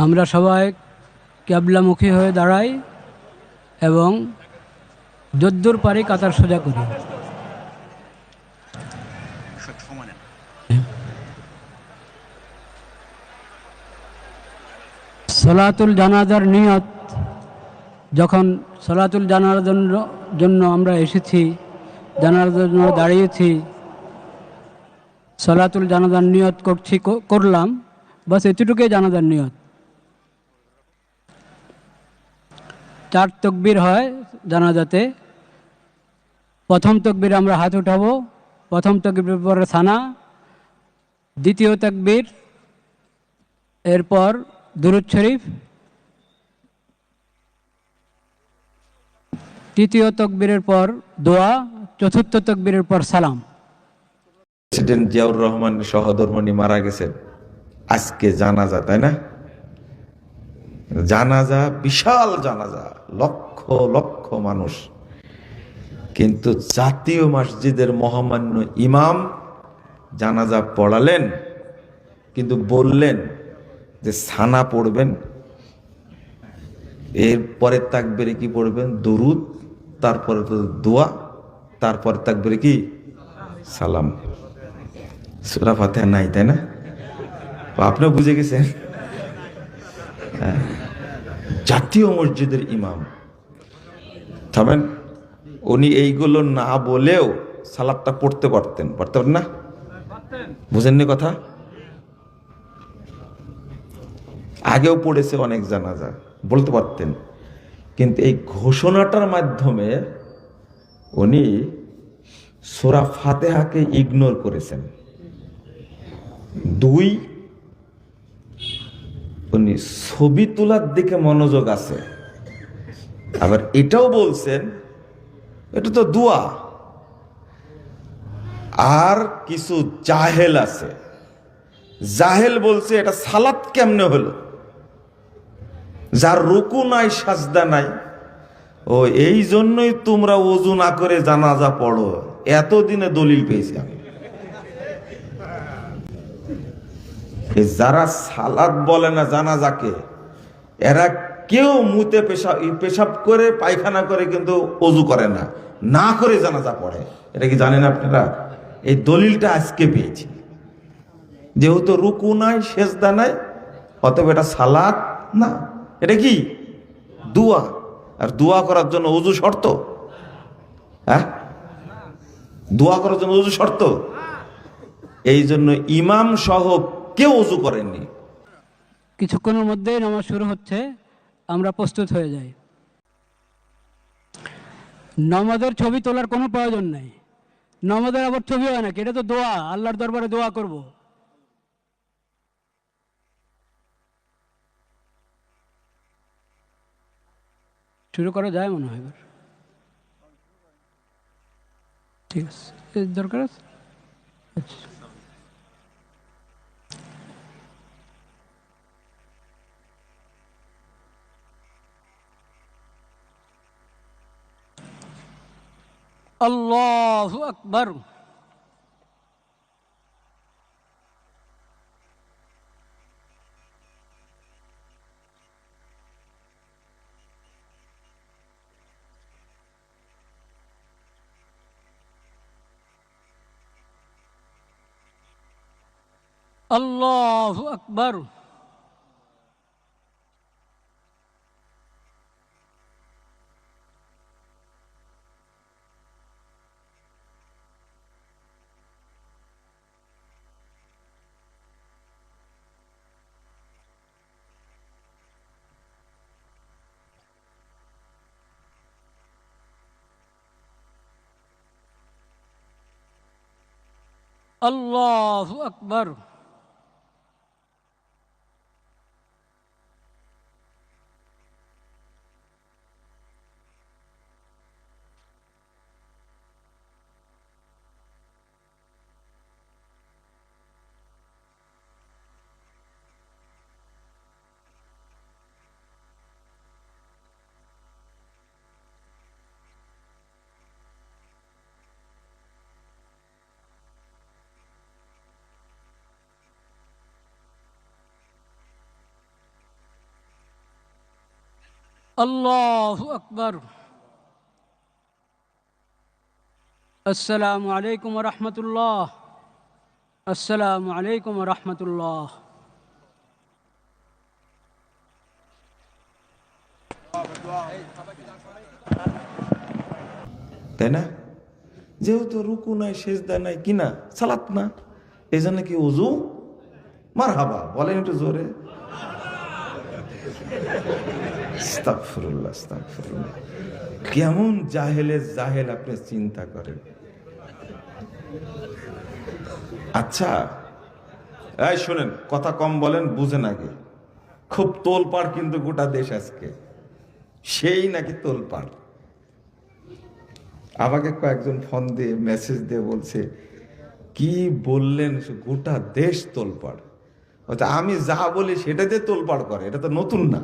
আমরা সবাই ক্যাবলামুখী হয়ে দাঁড়াই এবং যদ্দূর পারি কাতার সোজা করি। সলাতুল জানাজার নিয়ত, যখন সলাতুল জানাজার জন্য আমরা এসেছি, জানাজার জন্য দাঁড়িয়েছি, সলাতুল জানাজার নিয়ত করলাম, বাস এতটুকুই জানাজার নিয়ত। 4 তকবীর হয় জানাজাতে। প্রথম তকবীর আমরা হাত উঠাবো, প্রথম তকবীর পরে সানা, দ্বিতীয় তকবীর, এরপর দুরূদ শরীফ, তৃতীয় তকবীরের পর দোয়া, চতুর্থ তকবীরের পর সালাম। প্রেসিডেন্ট জিয়াউর রহমান সহধর্মণী মারা গেছেন আজকে জানাজা, তাই না? জানাজা, বিশাল জানাজা, লক্ষ লক্ষ মানুষ। কিন্তু জাতীয় মসজিদের মহামান্য ইমাম জানাজা পড়ালেন, কিন্তু বললেন যে সানা পড়বেন, এরপরে তাকবীরে কি পড়বেন? দুরুদ, তারপরে তো দোয়া, তারপরে তাকবীরে কি? সালাম। সূরা ফাতিহা নাই, তাই না? আপনিও বুঝে গেছেন। জাতীয় মসজিদের ইমাম থামেন, উনি এইগুলো না বলেও সালাদটা পড়তে পারতেন না? বুঝেননি কথা? আগেও পড়েছে অনেক জানাজা, বলতে পারতেন। কিন্তু এই ঘোষণাটার মাধ্যমে উনি সূরা ফাতিহাকে ইগনোর করেছেন। 2, উনি ছবি তোলার দিকে মনোযোগ আছে। আবার এটাও বলছেন এটা তো দোয়া। আর কিছু জাহেল আছে, জাহেল বলছে এটা সালাত কেমনে হলো, যার রুকু নাই সাজদা নাই, ও এই জন্যই তোমরা ওযু না করে জানাজা পড়ো। এতদিনে দলিল পেয়েছি আমি। যারা সালাত বলে না জানাজাকে, এরা কেউ মুতে পেশাব করে পায়খানা করে কিন্তু ওযু করে না, না করে জানাজা পড়ে। এটা কি জানেন আপনারা? এই দলিলটা আজকে পেয়েছি। যেহেতু রুকু নাই সেজদা নাই, অতএব এটা সালাত না, এটা কি? দোয়া। আর দোয়া করার জন্য ওযু শর্ত? হ্যাঁ, দোয়া করার জন্য ওযু শর্ত। এই জন্য ইমাম সহ কেউ ওযু করেননি। কিছুক্ষণের মধ্যেই নামাজ শুরু হচ্ছে, আমরা প্রস্তুত হয়ে যাই। নামাজের ছবি তোলার কোনো প্রয়োজন নেই। নামাজের আবার ছবি হয় নাকি? এটা তো দোয়া, আল্লাহর দরবারে দোয়া করব। শুরু করা যায় মনে হয় এবার। ঠিক আছে, দরকার আছে। আচ্ছা, আল্লাহু আকবার। আল্লাহু আকবার। আল্লাহু আকবার। আল্লাহু আকবার। আসসালামু আলাইকুম ওয়া রাহমাতুল্লাহ। আসসালামু আলাইকুম ওয়া রাহমাতুল্লাহ। তাই না? যেহেতু রুকু নাই, সেজদা নাই, কিনা সালাত না, এই জন্য কি ওযু মারহাবা বলেন একটু জোরে। আস্তাগফিরুল্লাহ, আস্তাগফিরুল্লাহ। কেমন জাহেলের জাহেল আপনি চিন্তা করেন। আচ্ছা, এই শোনেন, কথা কম বলেন, বুঝেন আগে। খুব তোলপাড় কিন্তু গোটা দেশ আজকে, সেই নাকি তোলপাড়। আমাকে কয়েকজন ফোন দিয়ে মেসেজ দিয়ে বলছে, কি বললেন, গোটা দেশ তোলপাড়। আমি যা বলি সেটা দিয়ে তোলপাড় করে, এটা তো নতুন না।